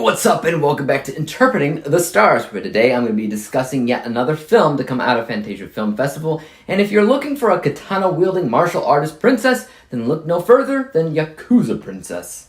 What's up and welcome back to Interpreting the Stars, where today I'm going to be discussing yet another film to come out of Fantasia Film Festival, and if you're looking for a katana-wielding martial artist princess, then look no further than Yakuza Princess.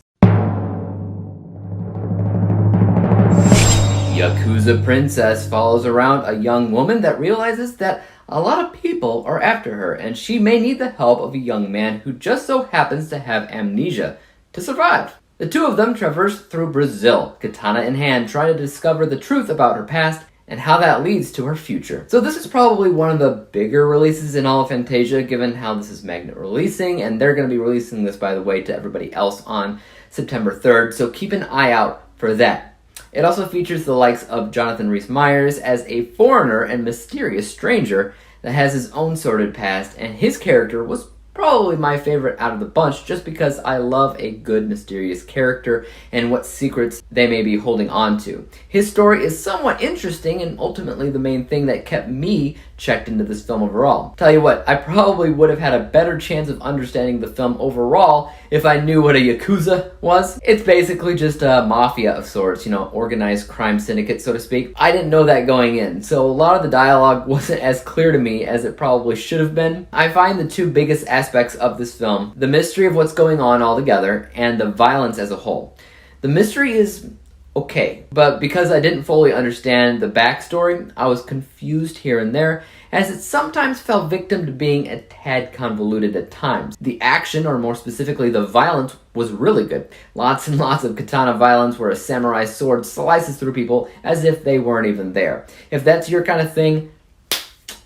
Yakuza Princess follows around a young woman that realizes that a lot of people are after her, and she may need the help of a young man who just so happens to have amnesia to survive. The two of them traverse through Brazil, katana in hand, trying to discover the truth about her past and how that leads to her future. So this is probably one of the bigger releases in all of Fantasia, given how this is magnet releasing, and they're going to be releasing this, by the way, to everybody else on September 3rd, so keep an eye out for that. It also features the likes of Jonathan Rhys Meyers as a foreigner and mysterious stranger that has his own sordid past, and his character was probably my favorite out of the bunch just because I love a good mysterious character and what secrets they may be holding on to. His story is somewhat interesting and ultimately the main thing that kept me checked into this film overall. Tell you what, I probably would have had a better chance of understanding the film overall if I knew what a Yakuza was. It's basically just a mafia of sorts, organized crime syndicate, so to speak. I didn't know that going in, so a lot of the dialogue wasn't as clear to me as it probably should have been. I find the two biggest aspects of this film, the mystery of what's going on altogether, and the violence as a whole. The mystery is okay, but because I didn't fully understand the backstory, I was confused here and there, as it sometimes fell victim to being a tad convoluted at times. The action, or more specifically the violence, was really good. Lots and lots of katana violence where a samurai sword slices through people as if they weren't even there. If that's your kind of thing,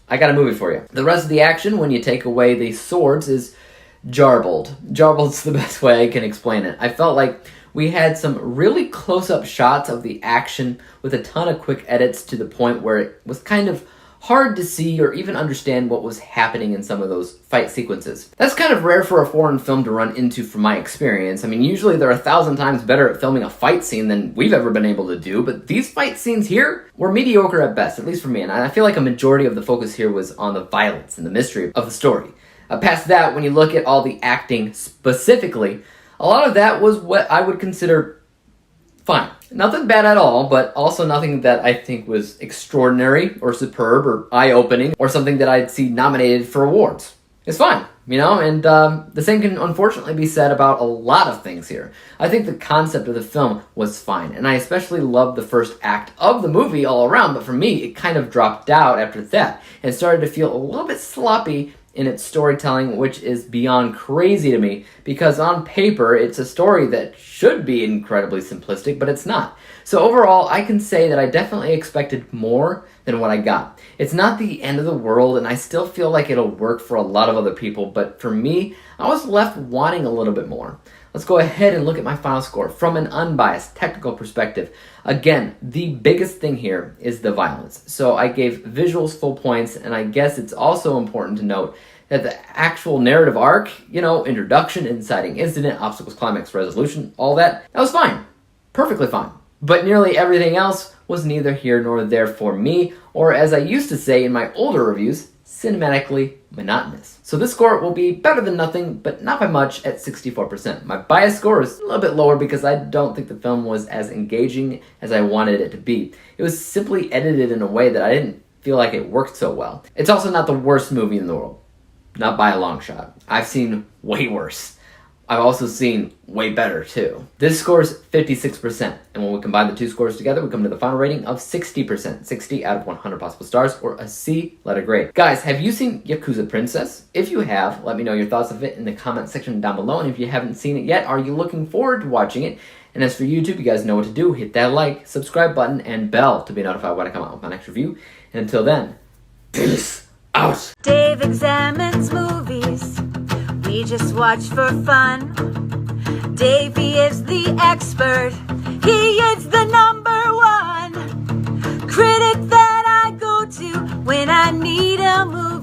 I got a movie for you. The rest of the action, when you take away the swords, is jarbled. Jarbled's the best way I can explain it. I felt like we had some really close-up shots of the action with a ton of quick edits to the point where it was kind of hard to see or even understand what was happening in some of those fight sequences. That's kind of rare for a foreign film to run into from my experience. I mean, usually they're 1,000 times better at filming a fight scene than we've ever been able to do, but these fight scenes here were mediocre at best, at least for me, and I feel like a majority of the focus here was on the violence and the mystery of the story. Past that, when you look at all the acting specifically, a lot of that was what I would consider fine. Nothing bad at all, but also nothing that I think was extraordinary or superb or eye-opening or something that I'd see nominated for awards. It's fine, and the same can unfortunately be said about a lot of things here. I think the concept of the film was fine, and I especially loved the first act of the movie all around, but for me, it kind of dropped out after that and started to feel a little bit sloppy in its storytelling, which is beyond crazy to me, because on paper, it's a story that should be incredibly simplistic, but it's not. So overall, I can say that I definitely expected more than what I got. It's not the end of the world, and I still feel like it'll work for a lot of other people, but for me, I was left wanting a little bit more. Let's go ahead and look at my final score from an unbiased, technical perspective. Again, the biggest thing here is the violence. So I gave visuals full points, and I guess it's also important to note that the actual narrative arc, introduction, inciting incident, obstacles, climax, resolution, all that was fine. Perfectly fine. But nearly everything else was neither here nor there for me, or as I used to say in my older reviews, cinematically monotonous. So this score will be better than nothing, but not by much at 64%. My bias score is a little bit lower because I don't think the film was as engaging as I wanted it to be. It was simply edited in a way that I didn't feel like it worked so well. It's also not the worst movie in the world. Not by a long shot. I've seen way worse. I've also seen way better too. This scores 56%, and when we combine the two scores together, we come to the final rating of 60%. 60 out of 100 possible stars, or a C letter grade. Guys, have you seen Yakuza Princess? If you have, let me know your thoughts of it in the comment section down below, and if you haven't seen it yet, are you looking forward to watching it? And as for YouTube, you guys know what to do. Hit that like, subscribe button, and bell to be notified when I come out with my next review. And until then, peace out. Dave examines movies we just watch for fun. Davey is the expert. He is the #1 critic that I go to when I need a movie.